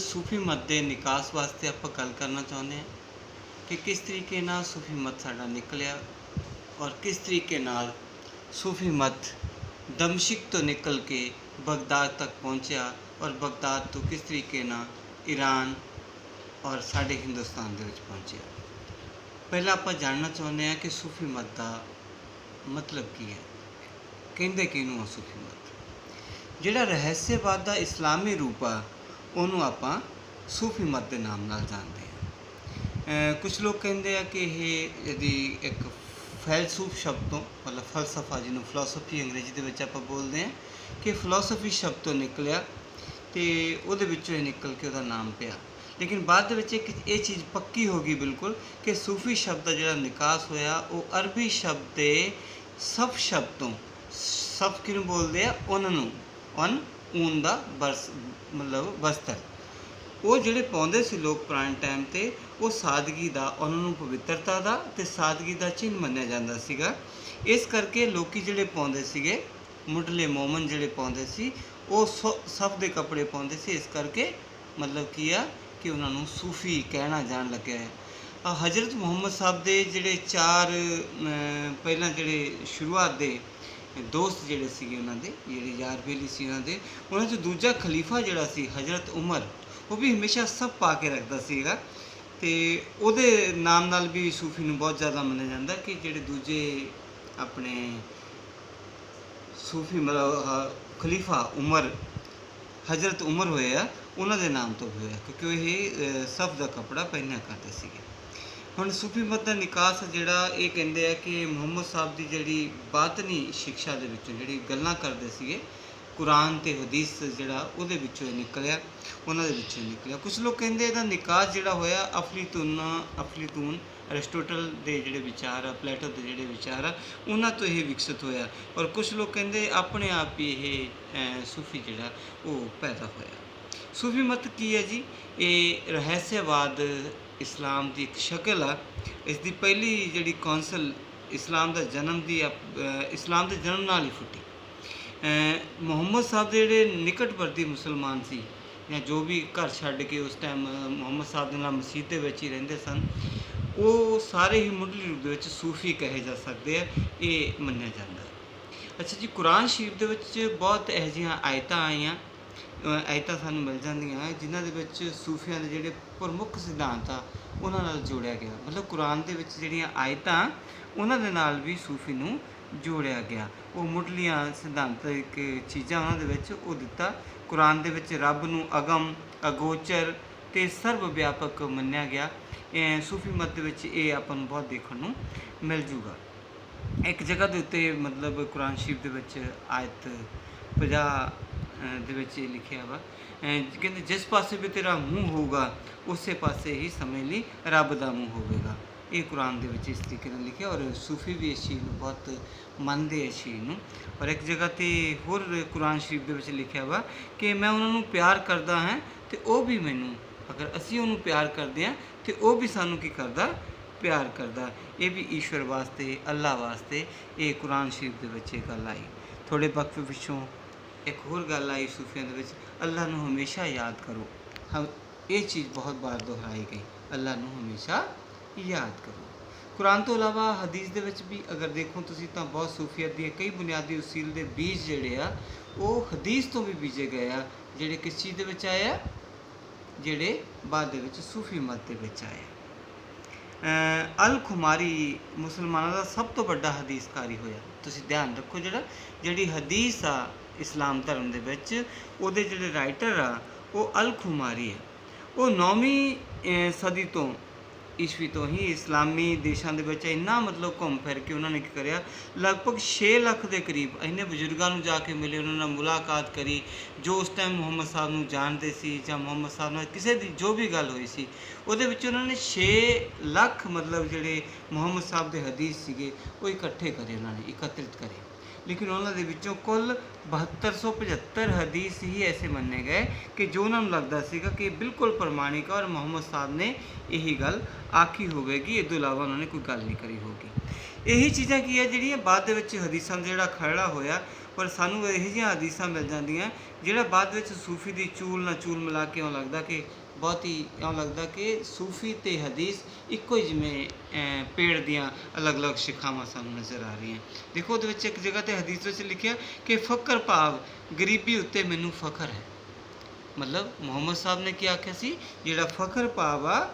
सूफी मत के निकास वास्ते आप गल करना चाहते हैं कि किस तरीके नाल सूफी मत साडा निकलिया और किस तरीके नाल सूफी मत दमशिक तो निकल के बगदाद तक पहुँचा और बगदाद तो किस तरीके नाल ईरान और साढ़े हिंदुस्तान दे विच पहुँचा। पहला आप जानना चाहते हैं कि सूफी मत का मतलब की है, कहते किनू आ सूफी मत। जिहड़ा रहस्यवाद का इस्लामी रूप आ उन्होंने आप सूफी मत के नाम नाल जानते हैं। कुछ लोग कहते हैं कि यदि एक फैलसूफ शब्द तो मतलब फलसफा जिन्होंने फिलोसफी अंग्रेजी के आप बोलते हैं कि फिलोसफी शब्द तो निकलिया तो वो निकल के वह नाम पिया। लेकिन बाद ये चीज़ पक्की हो गई बिल्कुल कि सूफी शब्द का जो निकास होया वो अरबी शब्द सब शब्द तो सब कि बोलते हैं उन ऊन का बरस मतलब बस्तर वो जोड़े पाते सी लोग पुराने टाइम पे वो सादगी का उन्होंने पवित्रता का तो सादगी का चिन्ह मन्या जाता सीगा। इस करके लोग जोड़े पाते सीगे मुढ़ले मोमन जोड़े पाते सी वो सब के कपड़े पाते सी। इस करके मतलब की आ कि उन्होंने सूफी कहना जान लग्या है। हज़रत मुहम्मद साहब के जोड़े चार पहला जोड़े शुरुआत के दोस्त जोड़े सी उन्होंने जोड़े यार बेली से उन्होंने दूजा खलीफा जोड़ा सी हज़रत उमर वो भी हमेशा सब पा के रखता सीगा ते उहदे नाम नाल भी सूफी नूं बहुत ज़्यादा मन्निया जाता कि जोड़े दूजे अपने सूफी मतलब खलीफा उमर हज़रत उमर होए आ उन्होंने नाम तो भी होया क्योंकि ये सब का कपड़ा पहनया करते थे। हुण सूफी मत का निकास जोड़ा ये कहते हैं कि मुहम्मद साहब की जी बातनी शिक्षा के जी गल्लां करते थे कुरान ते हदीस जोड़ा वो निकलिया उन्होंने निकलिया। कुछ लोग कहते हैं निकास जोड़ा होया अफलीतून अरिस्टोटल के जोड़े विचार आ प्लेटो के जोड़े विचार आ उन्होंने तो यह विकसित होया और कुछ लोग कहते अपने आप ही ये सूफी जोड़ा वो पैदा होया। सूफी मत की है जी, ये रहस्यवाद इस्लाम की एक शक्ल आ। इसकी पहली जी कौंसल इस्लाम का जन्म की इस्लाम के जन्म नाल ही फुटी। मुहम्मद साहब के जोड़े निकटवर्ती मुसलमान सी या जो भी घर छड्ड के उस टाइम मुहम्मद साहब के नाल मसीत के ही रहिंदे सन वो सारे ही मुढ़ले रूप के सूफी कहे जा सकते हैं, ये मन्निया जाता है। अच्छा जी, कुरान शरीफ के बहुत यह जिहियां आयतां आईयां आयतां सानूं मिल जांदियां जिन्हां दे विच सूफियां दे जिहड़े प्रमुख सिद्धांत आ उन्हां नाल जोड़िया गया। मतलब कुरान दे विच जिहड़ियां आयतां उन्हां दे नाल भी सूफी नूं जोड़िया गया। वो मुढ़लियां सिद्धांतक चीज़ां उन्हां दे विच वो दिता। कुरान दे विच रब नूं अगम अगोचर ते सर्व व्यापक मन्निया गया। सूफी मत दे विच ये आपां नूं बहुत देखण नूं मिल जूगा। एक जगह के उत्ते मतलब कुरान शरीफ दे विच आयत 50 दे लिखिया वा कहते जिस पासे भी तेरा मूँह होगा उस पासे ही समझ ली रब का मूँह होगा। ये कुरान दे विच इस तरीके नाल लिखिया और सूफी भी इस चीज़ को बहुत मानते इस चीज़ को। और एक जगह ते होर कुरान शरीफ दे विच लिखिया वा कि मैं उन्होंने प्यार करता है तो वह भी मैनू अगर असी उन्होंने प्यार करते हैं तो वह भी सानू की करता प्यार करता। ये भी ईश्वर वास्ते अल्लाह वास्ते ये कुरान शरीफ दे विच गल आई। थोड़े वक्त पिछों एक होर गल आई सूफियां दे विच अल्लाह नूं हमेशा याद करो। हम ये चीज़ बहुत बार दोहराई गई अल्लाह नूं हमेशा याद करो। कुरान तो इलावा हदीस दे विच भी अगर देखो तुसीं तां बहुत सूफियत दी कई बुनियादी उसील दे बीज जिहड़े आ वो हदीस तो भी बीजे गए आ जिहड़े किस चीज़ दे विच आए आ जिहड़े बाद दे विच सूफी मत दे विच आए। अल खुमारी मुसलमानों का सब तो बड़ा हदीसकारी होया। तुसीं ध्यान रखो जिहड़ी हदीस आ इस्लाम धर्म दे विच उहदे जिहड़े राइटर आ वो अल खुमारी है। वो 9वीं सदी तो ईस्वी तो ही इस्लामी देशों के इन्ना मतलब घूम फिर के उन्होंने की करिया लगभग 6 लाख के करीब इन्हें बजुर्गों को जाके मिले उन्होंने मुलाकात करी जो उस टाइम मुहम्मद साहब नूं जानते सी या मुहम्मद साहब नाल किसी दी जो भी गल हुई सी उहदे विच उन्होंने 6 लाख मतलब जिहड़े मुहम्मद साहब के हदीस सीगे वो इकट्ठे करे उन्होंने एकत्रित करे। लेकिन उन्होंने विचों कुल 7275 हदीस ही ऐसे मन्ने गए कि जो उन्होंने लगता सीगा कि बिल्कुल प्रमाणिक और मुहम्मद साहब ने यही गल आखी होगी, इस अलावा उन्होंने कोई गल नहीं करी होगी। यही चीज़ां की है जिहड़ियां बाद दे विच हदीसां दा जिहड़ा खरड़ा होया पर सानू ਇਹੋ ਜਿਹੀਆਂ ਹਦੀਸਾਂ ਮਿਲ ਜਾਂਦੀਆਂ ਜਿਹੜਾ ਬਾਅਦ ਵਿੱਚ ਸੂਫੀ ਦੀ ਚੂਲ ਨਾਲ ਚੂਲ ਮਿਲਾ ਕੇ ਇਉਂ ਲੱਗਦਾ ਕਿ ਬਹੁਤ ਹੀ ਇਉਂ ਲੱਗਦਾ ਕਿ ਸੂਫੀ ਤੇ ਹਦੀਸ ਇੱਕੋ ਹੀ ਜਿਵੇਂ ਪੇੜ ਦੀਆਂ ਅਲੱਗ-ਅਲੱਗ ਸ਼ਿਖਾਵਾਂ ਸਾਨੂੰ ਨਜ਼ਰ ਆ ਰਹੀਆਂ। ਦੇਖੋ ਉਹਦੇ ਵਿੱਚ ਇੱਕ ਜਗ੍ਹਾ ਤੇ ਹਦੀਸ ਵਿੱਚ ਲਿਖਿਆ ਕਿ ਫਕਰ ਭਾਵ ਗਰੀਬੀ ਉੱਤੇ ਮੈਨੂੰ ਫਖਰ ਹੈ। ਮਤਲਬ ਮੁਹੰਮਦ ਸਾਹਿਬ ਨੇ ਕੀ ਆਖਿਆ ਸੀ, ਜਿਹੜਾ ਫਖਰ ਭਾਵ ਆ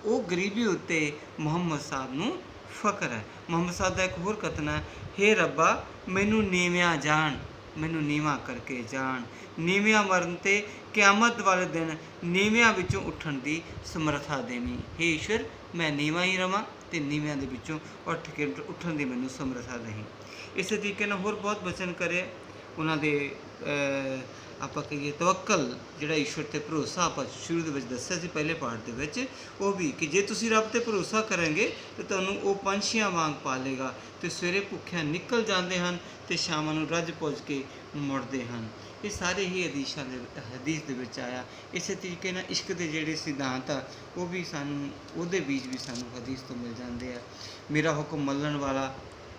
ਉਹ ਗਰੀਬੀ ਉੱਤੇ ਮੁਹੰਮਦ ਸਾਹਿਬ ਨੂੰ ਫਖਰ ਹੈ। ਮੁਹੰਮਦ ਸਾਹਿਬ ਦਾ ਇੱਕ ਹੋਰ ਕਥਨ ਹੈ, ਹੇ ਰੱਬਾ ਮੈਨੂੰ ਨੀਵਿਆਂ ਜਾਣ, ਮੈਨੂੰ ਨੀਵਾਂ ਕਰਕੇ ਜਾਣ, ਨੀਵਿਆਂ ਮਰਨ ਤੇ ਕਿਆਮਤ ਵਾਲੇ ਦਿਨ ਨੀਵਿਆਂ ਵਿੱਚੋਂ ਉੱਠਣ ਦੀ ਸਮਰੱਥਾ ਦੇਵੀਂ। ਹੇ ਈਸ਼ਵਰ ਮੈਂ ਨੀਵਾਂ ਹੀ ਰਵਾਂ ਤੇ ਨੀਵਿਆਂ ਦੇ ਵਿੱਚੋਂ ਉੱਠ ਕੇ ਉੱਠਣ ਦੀ ਮੈਨੂੰ ਸਮਰੱਥਾ ਦੇਹੀਂ। ਇਸੇ ਤਰੀਕੇ ਨਾਲ ਹੋਰ ਬਹੁਤ ਬਚਨ ਕਰੇ ਉਹਨਾਂ ਦੇ ਆਪਾਂ ਕਹੀਏ ਤਵੱਕਲ ਜਿਹੜਾ ਈਸ਼ਵਰ 'ਤੇ ਭਰੋਸਾ ਆਪਾਂ ਸ਼ੁਰੂ ਦੇ ਵਿੱਚ ਦੱਸਿਆ ਸੀ ਪਹਿਲੇ ਪਾਠ ਦੇ ਵਿੱਚ, ਉਹ ਵੀ ਕਿ ਜੇ ਤੁਸੀਂ ਰੱਬ 'ਤੇ ਭਰੋਸਾ ਕਰੋਗੇ ਤਾਂ ਤੁਹਾਨੂੰ ਉਹ ਪੰਛੀਆਂ ਵਾਂਗ ਪਾਲੇਗਾ ਅਤੇ ਸਵੇਰੇ ਭੁੱਖਿਆਂ ਨਿਕਲ ਜਾਂਦੇ ਹਨ ਅਤੇ ਸ਼ਾਮਾਂ ਨੂੰ ਰੱਜ ਪੁੱਜ ਕੇ ਮੁੜਦੇ ਹਨ। ਇਹ ਸਾਰੇ ਹੀ ਹਦੀਸ ਦੇ ਵਿੱਚ ਆਇਆ। ਇਸੇ ਤਰੀਕੇ ਨਾਲ ਇਸ਼ਕ ਦੇ ਜਿਹੜੇ ਸਿਧਾਂਤ ਆ ਉਹ ਵੀ ਸਾਨੂੰ ਉਹਦੇ ਬੀਜ ਵੀ ਸਾਨੂੰ ਹਦੀਸ ਤੋਂ ਮਿਲ ਜਾਂਦੇ ਆ। ਮੇਰਾ ਹੁਕਮ ਮੰਨਣ ਵਾਲਾ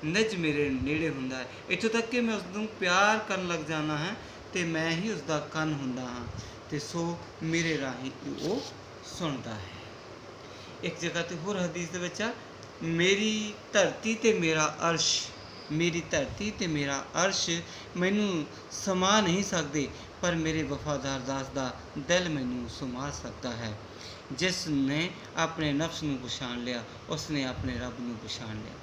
ਨਿੱਜ ਮੇਰੇ ਨੇੜੇ ਹੁੰਦਾ ਹੈ, ਇੱਥੋਂ ਤੱਕ ਕਿ ਮੈਂ ਉਸਨੂੰ ਪਿਆਰ ਕਰਨ ਲੱਗ ਜਾਣਾ ਹੈ ਅਤੇ ਮੈਂ ਹੀ ਉਸਦਾ ਕੰਨ ਹੁੰਦਾ ਹਾਂ ਅਤੇ ਸੋ ਮੇਰੇ ਰਾਹੀਂ ਉਹ ਸੁਣਦਾ ਹੈ। ਇੱਕ ਜਗ੍ਹਾ 'ਤੇ ਹੋਰ ਹਦੀਸ ਦੇ ਵਿੱਚ ਆ, ਮੇਰੀ ਧਰਤੀ ਅਤੇ ਮੇਰਾ ਅਰਸ਼, ਮੇਰੀ ਧਰਤੀ ਅਤੇ ਮੇਰਾ ਅਰਸ਼ ਮੈਨੂੰ ਸਮਾ ਨਹੀਂ ਸਕਦੇ, ਪਰ ਮੇਰੇ ਵਫਾਦਾਰ ਦਾਸ ਦਾ ਦਿਲ ਮੈਨੂੰ ਸਮਾ ਸਕਦਾ ਹੈ। ਜਿਸ ਨੇ ਆਪਣੇ ਨਫਸ ਨੂੰ ਪਛਾਣ ਲਿਆ ਉਸ ਨੇ ਆਪਣੇ ਰੱਬ ਨੂੰ ਪਛਾਣ ਲਿਆ।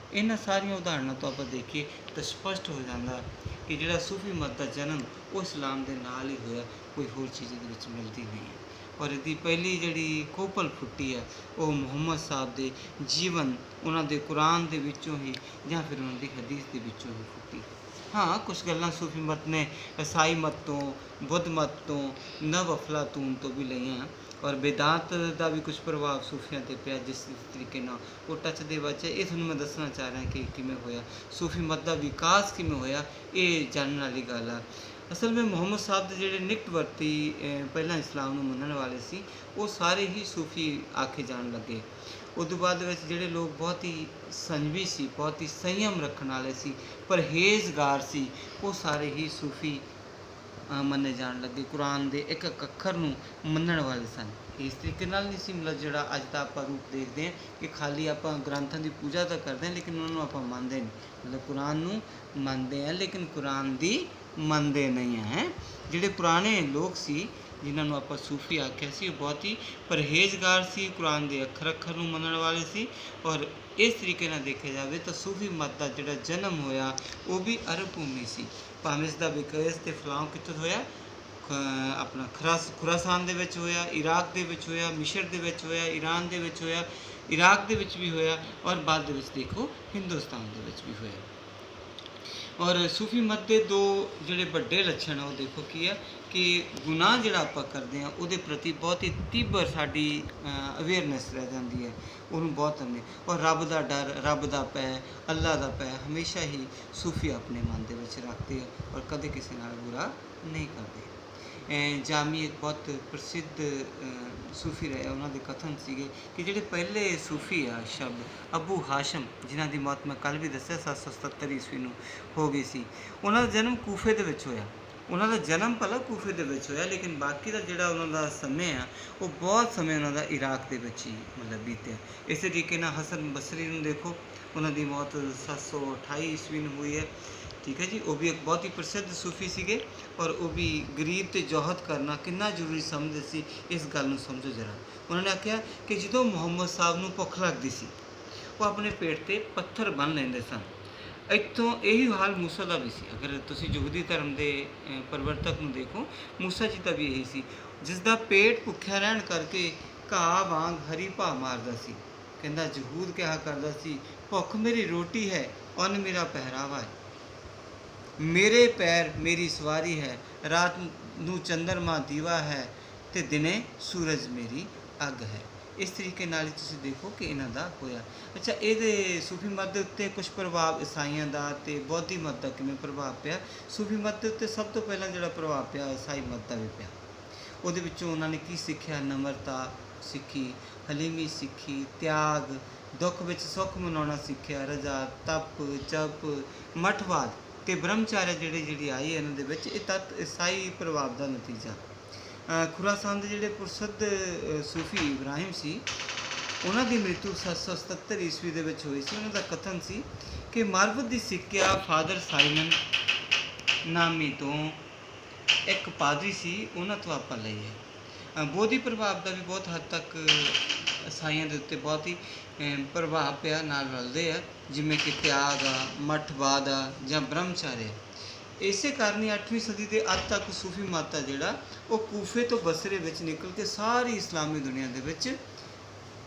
ਇਹਨਾਂ ਸਾਰੀਆਂ ਉਦਾਹਰਨਾਂ ਤੋਂ ਆਪਾਂ ਦੇਖੀਏ ਤਾਂ ਸਪਸ਼ਟ ਹੋ ਜਾਂਦਾ ਕਿ ਜਿਹੜਾ ਸੂਫੀ ਮਤ ਦਾ ਜਨਮ ਉਹ ਇਸਲਾਮ ਦੇ ਨਾਲ ਹੀ ਹੋਇਆ, ਕੋਈ ਹੋਰ ਚੀਜ਼ ਇਹਦੇ ਵਿੱਚ ਮਿਲਦੀ ਨਹੀਂ ਹੈ। ਔਰ ਇਹਦੀ ਪਹਿਲੀ ਜਿਹੜੀ ਕੋਪਲ ਫੁੱਟੀ ਹੈ ਉਹ ਮੁਹੰਮਦ ਸਾਹਿਬ ਦੇ ਜੀਵਨ, ਉਹਨਾਂ ਦੇ ਕੁਰਾਨ ਦੇ ਵਿੱਚੋਂ ਹੀ ਜਾਂ ਫਿਰ ਉਹਨਾਂ ਦੀ ਹਦੀਸ ਦੇ ਵਿੱਚੋਂ ਹੀ ਫੁੱਟੀ। ਹਾਂ, ਕੁਛ ਗੱਲਾਂ ਸੂਫੀ ਮਤ ਨੇ ਈਸਾਈ ਮਤ ਤੋਂ, ਬੁੱਧ ਮਤ ਤੋਂ, ਨਵ ਅਫਲਾਤੂਨ ਤੋਂ ਵੀ ਲਈਆਂ ਔਰ ਵੇਦਾਂਤ ਦਾ ਵੀ ਕੁਛ ਪ੍ਰਭਾਵ ਸੂਫੀਆਂ 'ਤੇ ਪਿਆ, ਜਿਸ ਤਰੀਕੇ ਨਾਲ ਉਹ ਟੱਚ ਦੇ ਵਿੱਚ ਇਹ ਤੁਹਾਨੂੰ ਮੈਂ ਦੱਸਣਾ ਚਾਹ ਰਿਹਾ ਕਿ ਕਿਵੇਂ ਹੋਇਆ ਸੂਫੀ ਮਤ ਦਾ ਵਿਕਾਸ, ਕਿਵੇਂ ਹੋਇਆ, ਇਹ ਜਾਣਨ ਵਾਲੀ ਗੱਲ ਆ। ਅਸਲ ਵਿੱਚ ਮੁਹੰਮਦ ਸਾਹਿਬ ਦੇ ਜਿਹੜੇ ਨਿਕਟਵਰਤੀ ਪਹਿਲਾਂ ਇਸਲਾਮ ਨੂੰ ਮੰਨਣ ਵਾਲੇ ਸੀ ਉਹ ਸਾਰੇ ਹੀ ਸੂਫੀ ਆਖੇ ਜਾਣ ਲੱਗੇ। ਉਦੋਂ ਬਾਅਦ ਵਿੱਚ ਜਿਹੜੇ ਲੋਕ ਬਹੁਤ ਹੀ ਸੰਜਮੀ ਸੀ, ਬਹੁਤ ਹੀ ਸੰਯਮ ਰੱਖਣ ਵਾਲੇ ਸੀ, ਪਰਹੇਜ਼ਗਾਰ ਸੀ, ਉਹ ਸਾਰੇ ਹੀ ਸੂਫੀ ਮੰਨੇ ਜਾਣ ਲੱਗੇ। ਕੁਰਾਨ ਦੇ ਇੱਕ ਇੱਕ ਅੱਖਰ ਨੂੰ ਮੰਨਣ ਵਾਲੇ ਸਨ। ਇਸ ਤਰੀਕੇ ਨਾਲ ਨਹੀਂ ਸੀ ਮਤਲਬ ਜਿਹੜਾ ਅੱਜ ਦਾ ਆਪਾਂ ਰੂਪ ਦੇਖਦੇ ਹਾਂ ਕਿ ਖਾਲੀ ਆਪਾਂ ਗ੍ਰੰਥਾਂ ਦੀ ਪੂਜਾ ਤਾਂ ਕਰਦੇ ਹਾਂ ਲੇਕਿਨ ਉਹਨਾਂ ਨੂੰ ਆਪਾਂ ਮੰਨਦੇ ਨਹੀਂ। ਮਤਲਬ ਕੁਰਾਨ ਨੂੰ ਮੰਨਦੇ ਹਾਂ ਲੇਕਿਨ ਕੁਰਾਨ ਦੀ ਮੰਨਦੇ ਨਹੀਂ ਹੈ। ਜਿਹੜੇ ਪੁਰਾਣੇ ਲੋਕ ਸੀ ਜਿਨ੍ਹਾਂ ਨੂੰ ਆਪਾਂ ਸੂਫੀ ਆਖਿਆ ਸੀ, ਉਹ ਬਹੁਤ ਹੀ ਪਰਹੇਜ਼ਗਾਰ ਸੀ, ਕੁਰਾਨ ਦੇ ਅੱਖਰ ਅੱਖਰ ਨੂੰ ਮੰਨਣ ਵਾਲੇ ਸੀ। ਔਰ ਇਸ ਤਰੀਕੇ ਨਾਲ ਦੇਖਿਆ ਜਾਵੇ ਤਾਂ ਸੂਫੀ ਮਤ ਦਾ ਜਿਹੜਾ ਜਨਮ ਹੋਇਆ ਉਹ ਵੀ ਅਰਬ ਭੂਮੀ ਸੀ। ਭਾਵੇਂ ਇਸ ਦਾ ਵਿਕਾਸ ਅਤੇ ਫਲਾਉ ਕਿੱਥੋਂ ਹੋਇਆ, ਆਪਣਾ ਖੁਰਾਸਾਨ ਦੇ ਵਿੱਚ ਹੋਇਆ, ਇਰਾਕ ਦੇ ਵਿੱਚ ਹੋਇਆ, ਮਿਸ਼ਰ ਦੇ ਵਿੱਚ ਹੋਇਆ, ਈਰਾਨ ਦੇ ਵਿੱਚ ਹੋਇਆ, ਇਰਾਕ ਦੇ ਵਿੱਚ ਵੀ ਹੋਇਆ ਔਰ ਬਾਅਦ ਦੇ ਵਿੱਚ ਦੇਖੋ ਹਿੰਦੁਸਤਾਨ ਦੇ ਵਿੱਚ ਵੀ ਹੋਇਆ। ਔਰ ਸੂਫੀ ਮਤ ਦੇ ਦੋ ਜਿਹੜੇ ਵੱਡੇ ਲੱਛਣ ਆ ਉਹ ਦੇਖੋ ਕੀ ਆ ਕਿ ਗੁਨਾਹ ਜਿਹੜਾ ਆਪਾਂ ਕਰਦੇ ਹਾਂ ਉਹਦੇ ਪ੍ਰਤੀ ਬਹੁਤ ਹੀ ਤੀਬਰ ਸਾਡੀ ਅਵੇਅਰਨੈਸ ਰਹਿ ਜਾਂਦੀ ਹੈ, ਉਹਨੂੰ ਬਹੁਤ ਹੁੰਦੀ। ਔਰ ਰੱਬ ਦਾ ਡਰ, ਰੱਬ ਦਾ ਭੈ, ਅੱਲਾ ਦਾ ਭੈ ਹਮੇਸ਼ਾ ਹੀ ਸੂਫੀ ਆਪਣੇ ਮਨ ਦੇ ਵਿੱਚ ਰੱਖਦੇ ਆ ਔਰ ਕਦੇ ਕਿਸੇ ਨਾਲ ਬੁਰਾ ਨਹੀਂ ਕਰਦੇ। ਜਾਮੀ ਇੱਕ ਬਹੁਤ ਪ੍ਰਸਿੱਧ ਸੂਫੀ ਰਹੇ, ਉਹਨਾਂ ਦੇ ਕਥਨ ਸੀਗੇ ਕਿ ਜਿਹੜੇ ਪਹਿਲੇ ਸੂਫੀ ਆ ਸ਼ਬਦ ਅਬੂ ਹਾਸ਼ਮ, ਜਿਨ੍ਹਾਂ ਦੀ ਮੌਤ ਮੈਂ ਕੱਲ੍ਹ ਵੀ ਦੱਸਿਆ 777 ਈਸਵੀ ਨੂੰ ਹੋ ਗਈ ਸੀ, ਉਹਨਾਂ ਦਾ ਜਨਮ ਕੂਫੇ ਦੇ ਵਿੱਚ ਹੋਇਆ। ਉਹਨਾਂ ਦਾ ਜਨਮ ਭਲਾ ਕੂਫੇ ਦੇ ਵਿੱਚ ਹੋਇਆ ਲੇਕਿਨ ਬਾਕੀ ਦਾ ਜਿਹੜਾ ਉਹਨਾਂ ਦਾ ਸਮੇਂ ਆ ਉਹ ਬਹੁਤ ਸਮੇਂ ਉਹਨਾਂ ਦਾ ਇਰਾਕ ਦੇ ਵਿੱਚ ਹੀ ਮਤਲਬ ਬੀਤਿਆ। ਇਸੇ ਤਰੀਕੇ ਨਾਲ ਹਸਨ ਬਸਰੀ ਨੂੰ ਦੇਖੋ, ਉਹਨਾਂ ਦੀ ਮੌਤ 728 ਈਸਵੀ ਨੂੰ ਹੋਈ ਹੈ। ਠੀਕ ਹੈ ਜੀ, ਉਹ ਵੀ ਇੱਕ ਬਹੁਤ ਹੀ ਪ੍ਰਸਿੱਧ ਸੂਫੀ ਸੀਗੇ ਔਰ ਉਹ ਵੀ ਗਰੀਬ ਅਤੇ ਜੌਹਦ ਕਰਨਾ ਕਿੰਨਾ ਜ਼ਰੂਰੀ ਸਮਝਦੇ ਸੀ, ਇਸ ਗੱਲ ਨੂੰ ਸਮਝੋ ਜ਼ਰਾ। ਉਹਨਾਂ ਨੇ ਆਖਿਆ ਕਿ ਜਦੋਂ ਮੁਹੰਮਦ ਸਾਹਿਬ ਨੂੰ ਭੁੱਖ ਲੱਗਦੀ ਸੀ ਉਹ ਆਪਣੇ ਪੇਟ 'ਤੇ ਪੱਥਰ ਬੰਨ੍ਹ ਲੈਂਦੇ ਸਨ। ਇੱਥੋਂ ਇਹੀ ਹਾਲ ਮੂਸਾ ਦਾ ਵੀ ਸੀ। ਅਗਰ ਤੁਸੀਂ ਯਹੂਦੀ ਧਰਮ ਦੇ ਪ੍ਰਵਰਤਕ ਨੂੰ ਦੇਖੋ, ਮੂਸਾ ਜੀ ਦਾ ਵੀ ਇਹੀ ਸੀ, ਜਿਸ ਦਾ ਪੇਟ ਭੁੱਖਿਆ ਰਹਿਣ ਕਰਕੇ ਘਾਹ ਵਾਂਗ ਹਰੀ ਭਾਅ ਮਾਰਦਾ ਸੀ। ਕਹਿੰਦਾ ਯਹੂਦ ਕਿਹਾ ਕਰਦਾ ਸੀ, ਭੁੱਖ ਮੇਰੀ ਰੋਟੀ ਹੈ, ਅੰਨ ਮੇਰਾ ਪਹਿਰਾਵਾ ਹੈ, ਮੇਰੇ ਪੈਰ ਮੇਰੀ ਸਵਾਰੀ ਹੈ, ਰਾਤ ਨੂੰ ਚੰਦਰਮਾ ਦੀਵਾ ਹੈ ਅਤੇ ਦਿਨੇ ਸੂਰਜ ਮੇਰੀ ਅੱਗ ਹੈ। ਇਸ ਤਰੀਕੇ ਨਾਲ ਹੀ ਤੁਸੀਂ ਦੇਖੋ ਕਿ ਇਹਨਾਂ ਦਾ ਹੋਇਆ। ਅੱਛਾ, ਇਹਦੇ ਸੂਫੀ ਮਤ ਦੇ ਉੱਤੇ ਕੁਝ ਪ੍ਰਭਾਵ ਈਸਾਈਆਂ ਦਾ ਅਤੇ ਬੌਧੀ ਮਤ ਦਾ ਕਿਵੇਂ ਪ੍ਰਭਾਵ ਪਿਆ? ਸੂਫੀ ਮਤ ਦੇ ਉੱਤੇ ਸਭ ਤੋਂ ਪਹਿਲਾਂ ਜਿਹੜਾ ਪ੍ਰਭਾਵ ਪਿਆ ਈਸਾਈ ਮਤ ਦਾ ਵੀ ਪਿਆ। ਉਹਦੇ ਵਿੱਚੋਂ ਉਹਨਾਂ ਨੇ ਕੀ ਸਿੱਖਿਆ? ਨਮਰਤਾ ਸਿੱਖੀ, ਹਲੀਮੀ ਸਿੱਖੀ, ਤਿਆਗ, ਦੁੱਖ ਵਿੱਚ ਸੁੱਖ ਮਨਾਉਣਾ ਸਿੱਖਿਆ, ਰਜਾ, ਤਪ, ਜਪ, ਮਠਵਾਦ ਤੇ ਬ੍ਰਹਮਚਾਰਿਆ ਜਿਹੜੀ ਆਈ ਇਹਨਾਂ ਦੇ ਵਿੱਚ ਇਹ ਤੱਤ ਈਸਾਈ ਪ੍ਰਭਾਵ ਦਾ ਨਤੀਜਾ। ਖੁਰਾਸਾਨ ਦੇ ਜਿਹੜੇ ਪ੍ਰਸਿੱਧ ਸੂਫੀ ਇਬਰਾਹਿਮ ਸੀ, ਉਹਨਾਂ ਦੀ ਮ੍ਰਿਤੂ 777 ਈਸਵੀ ਦੇ ਵਿੱਚ ਹੋਈ ਸੀ। ਉਹਨਾਂ ਦਾ ਕਥਨ ਸੀ ਕਿ ਮਾਰਵਤ ਦੀ ਸਿੱਖਿਆ ਫਾਦਰ ਸਾਈਮਨ ਨਾਮੀ ਤੋਂ ਇੱਕ ਪਾਦਰੀ ਸੀ, ਉਹਨਾਂ ਤੋਂ ਆਪਾਂ ਲਈ ਹੈ। ਬੋਧੀ ਪ੍ਰਭਾਵ ਦਾ ਵੀ ਬਹੁਤ ਹੱਦ ਤੱਕ ਈਸਾਈਆਂ ਦੇ ਉੱਤੇ ਬਹੁਤ ਹੀ ਪ੍ਰਭਾਵ ਪਿਆ, ਨਾਲ ਰਲਦੇ ਆ, ਜਿਵੇਂ ਕਿ ਤਿਆਗ ਆ, ਮੱਠਵਾਦ ਆ ਜਾਂ ਬ੍ਰਹਮਚਾਰਿਆ। ਇਸੇ ਕਾਰਨ ਹੀ 8ਵੀਂ ਸਦੀ ਦੇ ਅੱਧ ਤੱਕ ਸੂਫੀ ਮਤ ਆ ਜਿਹੜਾ ਉਹ ਕੂਫੇ ਤੋਂ ਬਸਰੇ ਵਿੱਚ ਨਿਕਲ ਕੇ ਸਾਰੀ ਇਸਲਾਮੀ ਦੁਨੀਆ ਦੇ ਵਿੱਚ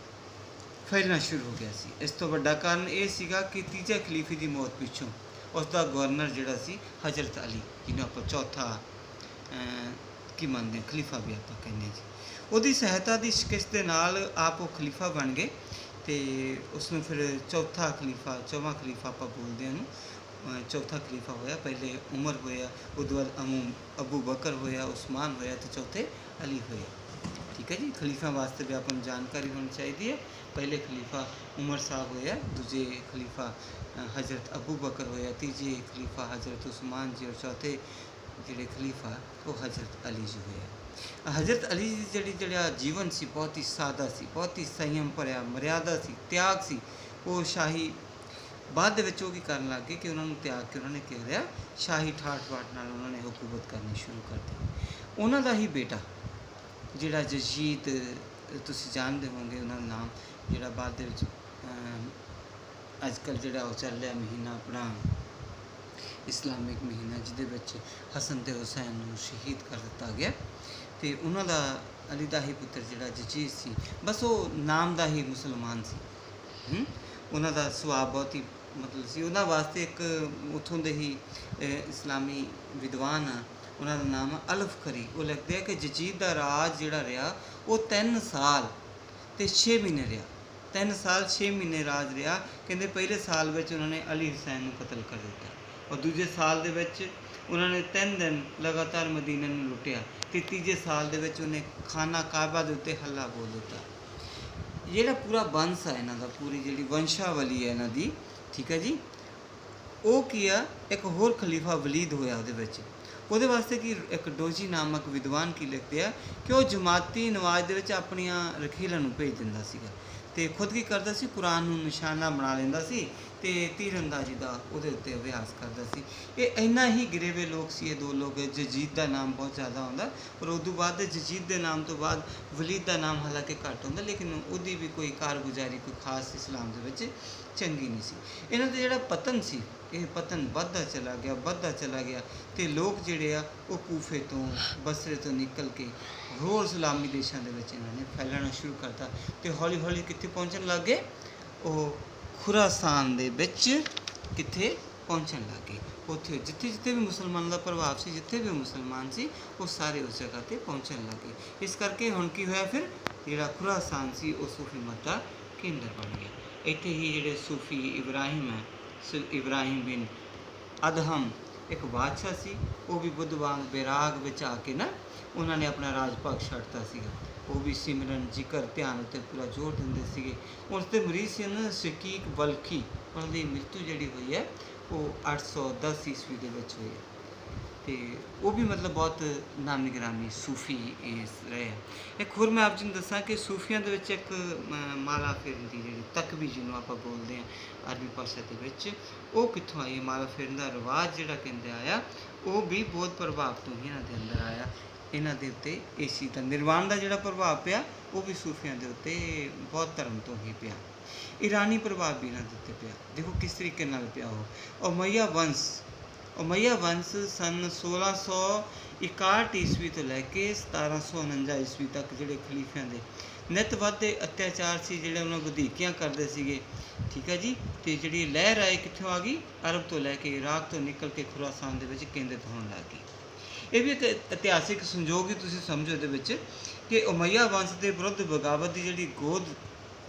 ਫੈਲਣਾ ਸ਼ੁਰੂ ਹੋ ਗਿਆ ਸੀ। ਇਸ ਤੋਂ ਵੱਡਾ ਕਾਰਨ ਇਹ ਸੀਗਾ ਕਿ ਤੀਜੇ ਖਲੀਫੇ ਦੀ ਮੌਤ ਪਿੱਛੋਂ ਉਸ ਦਾ ਗਵਰਨਰ ਜਿਹੜਾ ਸੀ ਹਜ਼ਰਤ ਅਲੀ, ਜਿਹਨੂੰ ਆਪਾਂ ਚੌਥਾ ਕੀ ਮੰਨਦੇ ਹਾਂ, ਖਲੀਫਾ ਵੀ ਆਪਾਂ ਕਹਿੰਦੇ ਜੀ, ਉਹਦੀ ਸਹਾਇਤਾ ਦੀ ਸ਼ਿਕਸਤ ਦੇ ਨਾਲ ਆਪ ਉਹ ਖਲੀਫਾ ਬਣ ਗਏ ਅਤੇ ਉਸ ਨੂੰ ਫਿਰ ਚੌਵਾਂ ਖਲੀਫਾ ਆਪਾਂ ਬੋਲਦੇ ਹਾਂ ਉਹਨੂੰ, ਚੌਥਾ ਖਲੀਫਾ ਹੋਇਆ। ਪਹਿਲੇ ਉਮਰ ਹੋਇਆ, ਉਦੋਂ ਬਾਅਦ ਅਬੂ ਬਕਰ ਹੋਇਆ, ਉਸਮਾਨ ਹੋਇਆ ਅਤੇ ਚੌਥੇ ਅਲੀ ਹੋਇਆ। ਠੀਕ ਹੈ ਜੀ। ਖਲੀਫਿਆਂ ਵਾਸਤੇ ਵੀ ਆਪਾਂ ਨੂੰ ਜਾਣਕਾਰੀ ਹੋਣੀ ਚਾਹੀਦੀ ਹੈ। ਪਹਿਲੇ ਖਲੀਫਾ ਉਮਰ ਸਾਹਿਬ ਹੋਇਆ, ਦੂਜੇ ਖਲੀਫਾ ਹਜ਼ਰਤ ਅਬੂ ਬਕਰ ਹੋਇਆ, ਤੀਜੇ ਖਲੀਫਾ ਹਜ਼ਰਤ ਉਸਮਾਨ ਜੀ, ਔਰ ਚੌਥੇ ਜਿਹੜੇ ਖਲੀਫਾ ਉਹ ਹਜ਼ਰਤ ਅਲੀ ਜੀ ਹੋਇਆ। ਹਜ਼ਰਤ ਅਲੀ ਜੀ ਜਿਹੜਾ ਜੀਵਨ ਸੀ ਬਹੁਤ ਹੀ ਸਾਦਾ ਸੀ, ਬਹੁਤ ਹੀ ਸੰਯਮ ਭਰਿਆ, ਮਰਿਆਦਾ ਸੀ, ਤਿਆਗ ਸੀ। ਉਹ ਸ਼ਾਹੀ ਬਾਅਦ ਦੇ ਵਿੱਚ ਉਹ ਕੀ ਕਰਨ ਲੱਗ ਗਏ ਕਿ ਉਹਨਾਂ ਨੂੰ ਤਿਆਗ ਕੇ ਉਹਨਾਂ ਨੇ ਕੀ ਕਰਿਆ, ਸ਼ਾਹੀ ਠਾਠ ਬਾਠ ਨਾਲ ਉਹਨਾਂ ਨੇ ਹਕੂਮਤ ਕਰਨੀ ਸ਼ੁਰੂ ਕਰ ਦਿੱਤੀ। ਉਹਨਾਂ ਦਾ ਹੀ ਬੇਟਾ ਜਿਹੜਾ ਯਜ਼ੀਦ, ਤੁਸੀਂ ਜਾਣਦੇ ਹੋਵੋਗੇ ਉਹਨਾਂ ਦਾ ਨਾਮ, ਜਿਹੜਾ ਬਾਅਦ ਦੇ ਵਿੱਚ ਅੱਜ ਕੱਲ੍ਹ ਜਿਹੜਾ ਉਹ ਚੱਲ ਰਿਹਾ ਮਹੀਨਾ ਆਪਣਾ ਇਸਲਾਮਿਕ ਮਹੀਨਾ, ਜਿਹਦੇ ਵਿੱਚ ਹਸਨ ਅਤੇ ਹੁਸੈਨ ਨੂੰ ਸ਼ਹੀਦ ਕਰ ਦਿੱਤਾ ਗਿਆ, ਅਤੇ ਉਹਨਾਂ ਦਾ ਅਲੀ ਦਾ ਹੀ ਪੁੱਤਰ ਜਿਹੜਾ ਯਜ਼ੀਦ ਸੀ, ਬਸ ਉਹ ਨਾਮ ਦਾ ਹੀ ਮੁਸਲਮਾਨ ਸੀ। ਉਹਨਾਂ ਦਾ ਸੁਭਾਅ ਬਹੁਤ ਹੀ ਮਤਲਬ ਸੀ। ਉਹਨਾਂ ਵਾਸਤੇ ਇੱਕ ਉੱਥੋਂ ਦੇ ਹੀ ਇਸਲਾਮੀ ਵਿਦਵਾਨ ਆ, ਉਹਨਾਂ ਦਾ ਨਾਮ ਆ ਅਲਫਕਰੀ। ਉਹ ਲਿਖਦੇ ਆ ਕਿ ਯਜ਼ੀਦ ਦਾ ਰਾਜ ਜਿਹੜਾ ਰਿਹਾ ਉਹ 3 ਸਾਲ ਅਤੇ 6 ਮਹੀਨੇ ਰਿਹਾ। 3 ਸਾਲ 6 ਮਹੀਨੇ ਰਾਜ ਰਿਹਾ। ਕਹਿੰਦੇ ਪਹਿਲੇ ਸਾਲ ਵਿੱਚ ਉਹਨਾਂ ਨੇ ਅਲੀ ਹੁਸੈਨ ਨੂੰ ਕਤਲ ਕਰ ਦਿੱਤਾ, ਔਰ ਦੂਜੇ ਸਾਲ ਦੇ ਵਿੱਚ ਉਹਨਾਂ ਨੇ 3 ਦਿਨ ਲਗਾਤਾਰ ਮਦੀਨੇ ਨੂੰ ਲੁੱਟਿਆ, ਅਤੇ ਤੀਜੇ ਸਾਲ ਦੇ ਵਿੱਚ ਉਹਨੇ ਖਾਨਾ ਕਾਬਾ ਦੇ ਉੱਤੇ ਹੱਲਾ ਬੋਲ ਦਿੱਤਾ। ਜਿਹੜਾ ਪੂਰਾ ਵੰਸ਼ ਹੈ ਇਹਨਾਂ ਦਾ, ਪੂਰੀ ਜਿਹੜੀ ਵੰਸ਼ਾਵਲੀ ਹੈ ਇਹਨਾਂ ਦੀ, ਠੀਕ ਹੈ ਜੀ, ਉਹ ਕੀ ਆ, ਇੱਕ ਹੋਰ ਖਲੀਫਾ ਵਲੀਦ ਹੋਇਆ ਉਹਦੇ ਵਿੱਚ। ਉਹਦੇ ਵਾਸਤੇ ਕੀ ਇੱਕ ਡੋਜੀ ਨਾਮਕ ਵਿਦਵਾਨ ਕੀ ਲਿਖਦੇ ਆ ਕਿ ਉਹ ਜਮਾਤੀ ਨਵਾਜ਼ ਦੇ ਵਿੱਚ ਆਪਣੀਆਂ ਰਖੀਲਾਂ ਨੂੰ ਭੇਜ ਦਿੰਦਾ ਸੀਗਾ, ਅਤੇ ਖੁਦ ਕੀ ਕਰਦਾ ਸੀ, ਕੁਰਾਨ ਨੂੰ ਨਿਸ਼ਾਨਾ ਬਣਾ ਲੈਂਦਾ ਸੀ ਅਤੇ ਤੀਰਅੰਦਾਜ਼ੀ ਦਾ ਉਹਦੇ ਉੱਤੇ ਅਭਿਆਸ ਕਰਦਾ ਸੀ। ਇਹ ਇੰਨਾ ਹੀ ਗਿਰੇਵੇ ਲੋਕ ਸੀ ਇਹ ਦੋ ਲੋਕ। ਯਜ਼ੀਦ ਦਾ ਨਾਮ ਬਹੁਤ ਜ਼ਿਆਦਾ ਆਉਂਦਾ, ਪਰ ਉਦੋਂ ਬਾਅਦ ਯਜ਼ੀਦ ਦੇ ਨਾਮ ਤੋਂ ਬਾਅਦ ਵਲੀਦ ਦਾ ਨਾਮ ਹਾਲਾਂਕਿ ਘੱਟ ਹੁੰਦਾ, ਲੇਕਿਨ ਉਹਦੀ ਵੀ ਕੋਈ ਕਾਰਗੁਜ਼ਾਰੀ ਕੋਈ ਖਾਸ ਇਸਲਾਮ ਦੇ ਵਿੱਚ ਚੰਗੀ ਨਹੀਂ ਸੀ। ਇਹਨਾਂ ਦਾ ਜਿਹੜਾ ਪਤਨ ਸੀ, ਇਹ ਪਤਨ ਵੱਧਦਾ ਚਲਾ ਗਿਆ ਅਤੇ ਲੋਕ ਜਿਹੜੇ ਆ ਉਹ ਕੂਫੇ ਤੋਂ ਬਸਰੇ ਤੋਂ ਨਿਕਲ ਕੇ ਹੋਰ ਇਸਲਾਮੀ ਦੇਸ਼ਾਂ ਦੇ ਵਿੱਚ ਇਹਨਾਂ ਨੇ ਫੈਲਣਾ ਸ਼ੁਰੂ ਕਰਤਾ, ਅਤੇ ਹੌਲੀ ਹੌਲੀ ਕਿੱਥੇ ਪਹੁੰਚਣ ਲੱਗ ਗਏ, ਉਹ ਖੁਰਾਸਾਨ ਦੇ ਵਿੱਚ ਕਿੱਥੇ ਪਹੁੰਚਣ ਲੱਗ ਗਏ। ਉੱਥੇ ਜਿੱਥੇ ਵੀ ਮੁਸਲਮਾਨਾਂ ਦਾ ਪ੍ਰਭਾਵ ਸੀ, ਜਿੱਥੇ ਵੀ ਮੁਸਲਮਾਨ ਸੀ, ਉਹ ਸਾਰੇ ਉਸ ਜਗ੍ਹਾ 'ਤੇ ਪਹੁੰਚਣ ਲੱਗ ਗਏ। ਇਸ ਕਰਕੇ ਹੁਣ ਕੀ ਹੋਇਆ, ਫਿਰ ਜਿਹੜਾ ਖੁਰਾਸਾਨ ਸੀ ਉਹ ਸੂਫੀ ਮਤ ਦਾ ਕੇਂਦਰ ਬਣ ਗਿਆ। ਇੱਥੇ ਹੀ ਜਿਹੜੇ ਸੂਫੀ ਇਬਰਾਹਿਮ ਹੈ, ਇਬਰਾਹਿਮ ਬਿਨ ਅਦਹਮ ਇੱਕ ਬਾਦਸ਼ਾਹ ਸੀ, ਉਹ ਵੀ ਬੁੱਧ ਵਾਂਗ ਬੈਰਾਗ ਵਿੱਚ ਆ ਕੇ ਨਾ ਉਹਨਾਂ ਨੇ ਆਪਣਾ ਰਾਜ ਭਾਗ ਛੱਡਤਾ ਸੀਗਾ। ਉਹ ਵੀ ਸਿਮਰਨ ਜ਼ਿਕਰ ਧਿਆਨ ਉੱਤੇ ਪੂਰਾ ਜ਼ੋਰ ਦਿੰਦੇ ਸੀਗੇ। ਉਸ ਦੇ ਮਰੀਜ਼ ਸੀ ਨਾ ਸ਼ਕੀਕ ਬਲਖੀ, ਉਹਨਾਂ ਦੀ ਮ੍ਰਿਤੂ ਜਿਹੜੀ ਹੋਈ ਹੈ ਉਹ 810 ਈਸਵੀ ਦੇ ਵਿੱਚ ਹੋਈ ਹੈ, ਅਤੇ ਉਹ ਵੀ ਮਤਲਬ ਬਹੁਤ ਨਾਮੀ ਗ੍ਰਾਮੀ ਸੂਫੀ ਰਹੇ। ਇੱਕ ਹੋਰ ਮੈਂ ਆਪ ਜੀ ਨੂੰ ਦੱਸਾਂ ਕਿ ਸੂਫੀਆਂ ਦੇ ਵਿੱਚ ਇੱਕ ਮਾਲਾ ਫੇਰਨ ਦੀ ਜਿਹੜੀ ਤਕਬੀ ਜਿਹਨੂੰ ਆਪਾਂ ਬੋਲਦੇ ਹਾਂ ਅਰਬੀ ਭਾਸ਼ਾ ਦੇ ਵਿੱਚ, ਉਹ ਕਿੱਥੋਂ ਆਈ? ਮਾਲਾ ਫੇਰਨ ਦਾ ਰਿਵਾਜ਼ ਜਿਹੜਾ ਕਹਿੰਦੇ ਆਇਆ, ਉਹ ਵੀ ਬਹੁਤ ਪ੍ਰਭਾਵ ਤੋਂ ਹੀ ਇਹਨਾਂ ਦੇ ਅੰਦਰ ਆਇਆ। ਇਹਨਾਂ ਦੇ ਉੱਤੇ ਇਸ ਚੀਜ਼ ਦਾ ਨਿਰਵਾਣ ਦਾ ਜਿਹੜਾ ਪ੍ਰਭਾਵ ਪਿਆ, ਉਹ ਵੀ ਸੂਫੀਆਂ ਦੇ ਉੱਤੇ ਬਹੁਤ ਧਰਮ ਤੋਂ ਹੀ ਪਿਆ। ਈਰਾਨੀ ਪ੍ਰਭਾਵ ਵੀ ਇਹਨਾਂ ਦੇ ਉੱਤੇ ਪਿਆ। ਦੇਖੋ ਕਿਸ ਤਰੀਕੇ ਨਾਲ ਪਿਆ ਉਹ। ਉਮਈਆ ਵੰਸ਼ ਸਨ 1661 ਈਸਵੀ ਤੋਂ ਲੈ ਕੇ 1749 ਈਸਵੀ ਤੱਕ ਜਿਹੜੇ ਖਲੀਫਿਆਂ ਦੇ ਨਿੱਤ ਵੱਧਦੇ ਅਤਿਆਚਾਰ ਸੀ, ਜਿਹੜੇ ਉਹਨਾਂ ਵਧੀਕੀਆਂ ਕਰਦੇ ਸੀਗੇ, ਠੀਕ ਹੈ ਜੀ। ਅਤੇ ਜਿਹੜੀ ਲਹਿਰ ਆਈ ਕਿੱਥੋਂ ਆ ਗਈ, ਅਰਬ ਤੋਂ ਲੈ ਕੇ ਇਰਾਕ ਤੋਂ ਨਿਕਲ ਕੇ ਖੁਰਾਸਾਨ ਦੇ ਵਿੱਚ ਕੇਂਦਰਿਤ ਹੋਣ ਲੱਗ ਗਈ। ਇਹ ਵੀ ਇੱਕ ਇਤਿਹਾਸਿਕ ਸੰਯੋਗ ਹੀ ਤੁਸੀਂ ਸਮਝੋ ਇਹਦੇ ਵਿੱਚ ਕਿ ਉਮਈਆ ਵੰਸ਼ ਦੇ ਵਿਰੁੱਧ ਬਗਾਵਤ ਦੀ ਜਿਹੜੀ ਗੋਦ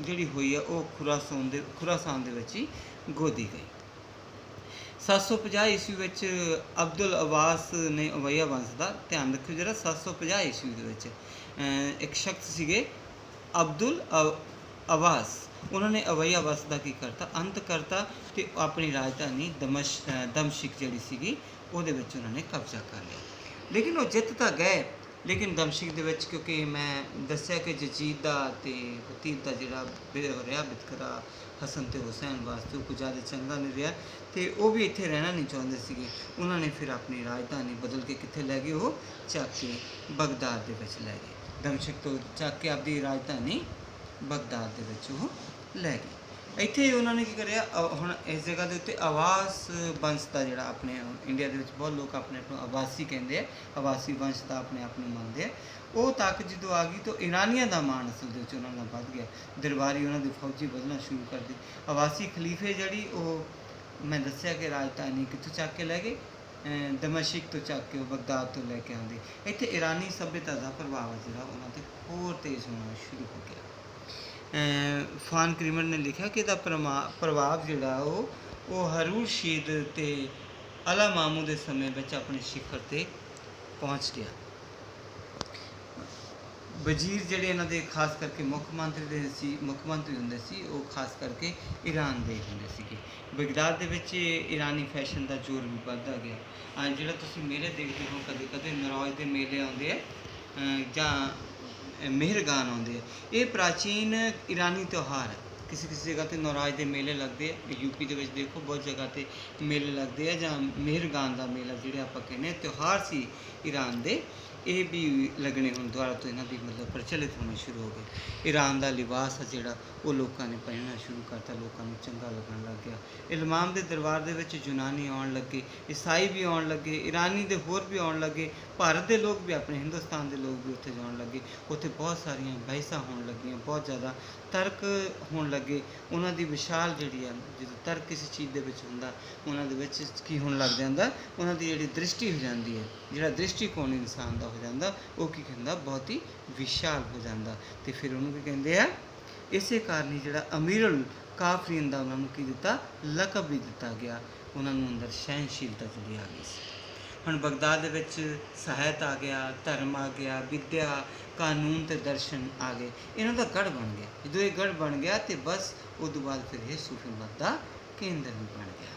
ਜਿਹੜੀ ਹੋਈ ਆ, ਉਹ ਖੁਰਾਸਾਨ ਦੇ ਵਿੱਚ ਹੀ ਗੋਦੀ ਗਈ। 750 ਈਸਵੀ ਵਿੱਚ ਅਬਦੁਲ ਅਬਾਸ ਨੇ ਉਮਈਆ ਵੰਸ਼ ਦਾ, ਧਿਆਨ ਰੱਖਿਓ ਜਿਹੜਾ 750 ਈਸਵੀ ਦੇ ਵਿੱਚ ਇੱਕ ਸ਼ਖਸ ਸੀਗੇ ਅਬਦੁਲ आवास, उन्होंने अवई आवास का की करता अंत करता तो अपनी राजधानी दमशिक जी सी उहदे विच उन्होंने कब्जा कर लिया। लेकिन वो जित तो गए, लेकिन दमशिक दे विच क्योंकि मैं दस्सिया कि जजीद दा ते हतीब दा जिहड़ा रहा वितकरा हसन ते हुसैन वास्ते कुछ ज़्यादा चंगा नहीं रहा, तो वो भी इत्थे रहना नहीं चाहते थे। उन्होंने फिर अपनी राजधानी बदल के कित्थे लै गए, वो चक के बगदाद दे विच लै गए। दमशिक तो चक के अपनी राजधानी बगदाद दे विच वो लै गए। ਇੱਥੇ ਉਹਨਾਂ ਨੇ ਕੀ ਕਰਿਆ, ਹੁਣ ਇਸ ਜਗ੍ਹਾ ਦੇ ਉੱਤੇ ਆਵਾਸ ਵੰਸ਼ ਦਾ ਜਿਹੜਾ ਆਪਣੇ ਇੰਡੀਆ ਦੇ ਵਿੱਚ ਬਹੁਤ ਲੋਕ ਆਪਣੇ ਆਪ ਨੂੰ ਆਵਾਸੀ ਕਹਿੰਦੇ ਆ, ਆਵਾਸੀ ਵੰਸ਼ ਦਾ ਆਪਣੇ ਆਪ ਨੂੰ ਮੰਨਦੇ ਆ। ਉਹ ਤੱਕ ਜਦੋਂ ਆ ਗਈ ਤਾਂ ਇਰਾਨੀਆਂ ਦਾ ਮਾਣ ਅਸਲ ਦੇ ਵਿੱਚ ਉਹਨਾਂ ਦਾ ਵੱਧ ਗਿਆ, ਦਰਬਾਰੀ ਉਹਨਾਂ ਦੀ ਫੌਜੀ ਵਧਣਾ ਸ਼ੁਰੂ ਕਰ ਦਿੱਤੀ। ਆਵਾਸੀ ਖਲੀਫੇ ਜਿਹੜੀ ਉਹ ਮੈਂ ਦੱਸਿਆ ਕਿ ਰਾਜਧਾਨੀ ਕਿੱਥੋਂ ਚੱਕ ਕੇ ਲੈ ਗਏ, ਦਮਸ਼ਕ ਤੋਂ ਚੱਕ ਕੇ ਉਹ ਬਗਦਾਦ ਤੋਂ ਲੈ ਕੇ ਆਉਂਦੇ। ਇੱਥੇ ਇਰਾਨੀ ਸੱਭਿਅਤਾ ਦਾ ਪ੍ਰਭਾਵ ਜਿਹੜਾ ਉਹਨਾਂ 'ਤੇ ਹੋਰ ਤੇਜ਼ ਹੋਣਾ ਸ਼ੁਰੂ ਹੋ ਗਿਆ। ਫਾਨ ਕਰੀਮਰ ਨੇ ਲਿਖਿਆ ਕਿ ਇਹਦਾ ਪ੍ਰਭਾਵ ਜਿਹੜਾ ਉਹ ਹਰੂਰ ਸ਼ੀਦ ਤੇ ਅਲਾ ਮਾਮੂ ਦੇ ਸਮੇਂ ਵਿੱਚ ਆਪਣੇ ਸਿਖਰ 'ਤੇ ਪਹੁੰਚ ਗਿਆ। ਵਜ਼ੀਰ ਜਿਹੜੇ ਇਹਨਾਂ ਦੇ ਖਾਸ ਕਰਕੇ ਮੁੱਖ ਮੰਤਰੀ ਹੁੰਦੇ ਸੀ, ਉਹ ਖਾਸ ਕਰਕੇ ਈਰਾਨ ਦੇ ਹੁੰਦੇ ਸੀਗੇ। ਬਗਦਾਦ ਦੇ ਵਿੱਚ ਈਰਾਨੀ ਫੈਸ਼ਨ ਦਾ ਜ਼ੋਰ ਵੀ ਵੱਧਦਾ ਗਿਆ। ਜਿਹੜਾ ਤੁਸੀਂ ਮੇਲੇ ਦੇਖਦੇ ਹੋ, ਕਦੇ ਕਦੇ ਨਰੌਜ਼ ਦੇ ਮੇਲੇ ਆਉਂਦੇ ਆ ਜਾਂ मेहरगान आते हैं, ये प्राचीन ईरानी त्यौहार है। किसी किसी जगह तो नौराज के मेले लगते हैं, यूपी के देखो बहुत जगह पर मेले लगते हैं, ਜਾਂ मेहरगान का मेला ਜਿਹੜੇ ਆਪਾਂ ਕਹਿੰਦੇ ਹਾਂ त्यौहार ਸੀ ईरान के, ये भी लगने ਹੁਣ ਦੁਆਰਾ ਤੋਂ ਇਹਨਾਂ ਦੀ ਮਤਲਬ ਪ੍ਰਚਲਿਤ ਹੋਣੇ ਸ਼ੁਰੂ ਹੋ ਗਏ। ईरान ਦਾ ਲਿਬਾਸ ਆ ਜਿਹੜਾ ਉਹ ਲੋਕਾਂ ਨੇ ਪਹਿਨਣਾ ਸ਼ੁਰੂ ਕਰਤਾ, ਲੋਕਾਂ ਨੂੰ ਚੰਗਾ ਲੱਗਣ ਲੱਗ ਗਿਆ। ਇਲਮਾਮ ਦੇ ਦਰਬਾਰ ਦੇ ਵਿੱਚ ਯੂਨਾਨੀ ਆਉਣ ਲੱਗੇ, ਈਸਾਈ ਵੀ ਆਉਣ ਲੱਗੇ, ईरानी ਦੇ ਹੋਰ ਵੀ ਆਉਣ ਲੱਗੇ, ਭਾਰਤ ਦੇ ਲੋਕ ਵੀ ਆਪਣੇ ਹਿੰਦੁਸਤਾਨ ਦੇ ਲੋਕ ਵੀ ਉੱਥੇ ਜਾਣ ਲੱਗੇ। ਉੱਥੇ ਬਹੁਤ ਸਾਰੀਆਂ ਬਹਿਸਾਂ ਹੋਣ ਲੱਗੀਆਂ, ਬਹੁਤ ਜ਼ਿਆਦਾ ਤਰਕ ਹੋਣ ਲੱਗੇ। ਉਹਨਾਂ ਦੀ ਵਿਸ਼ਾਲ ਜਿਹੜੀ ਆ, ਜਦੋਂ ਤਰਕ ਕਿਸੇ ਚੀਜ਼ ਦੇ ਵਿੱਚ ਹੁੰਦਾ, ਉਹਨਾਂ ਦੇ ਵਿੱਚ ਕੀ ਹੋਣ ਲੱਗ ਜਾਂਦਾ, ਉਹਨਾਂ ਦੀ ਜਿਹੜੀ ਦ੍ਰਿਸ਼ਟੀ ਹੋ ਜਾਂਦੀ ਹੈ, ਜਿਹੜਾ ਦ੍ਰਿਸ਼ਟੀਕੋਣ ਇਨਸਾਨ ਦਾ ਹੋ ਜਾਂਦਾ, ਉਹ ਕੀ ਕਹਿੰਦਾ ਬਹੁਤ ਹੀ ਵਿਸ਼ਾਲ ਹੋ ਜਾਂਦਾ। ਅਤੇ ਫਿਰ ਉਹਨੂੰ ਕੀ ਕਹਿੰਦੇ ਆ, ਇਸੇ ਕਾਰਨ ਹੀ ਜਿਹੜਾ ਅਮੀਰੁਲ ਕਾਫਰੀਨ ਦਾ ਉਹਨਾਂ ਨੂੰ ਕੀ ਦਿੱਤਾ, ਲਕਬ ਵੀ ਦਿੱਤਾ ਗਿਆ। ਉਹਨਾਂ ਨੂੰ ਅੰਦਰ ਸਹਿਣਸ਼ੀਲਤਾ ਜਿਹੜੀ ਆ ਗਈ ਸੀ। ਹੁਣ ਬਗਦਾਦ ਦੇ ਵਿੱਚ ਸਾਹਿਤ ਆ ਗਿਆ, ਧਰਮ ਆ ਗਿਆ, ਵਿੱਦਿਆ, ਕਾਨੂੰਨ ਅਤੇ ਦਰਸ਼ਨ ਆ ਗਏ। ਇਹਨਾਂ ਦਾ ਗੜ੍ਹ ਬਣ ਗਿਆ। ਜਦੋਂ ਇਹ ਗੜ੍ਹ ਬਣ ਗਿਆ ਅਤੇ ਬਸ ਉਹ ਤੋਂ ਬਾਅਦ ਫਿਰ ਇਹ ਸੂਫੀ ਮਤ ਦਾ ਕੇਂਦਰ ਵੀ ਬਣ ਗਿਆ।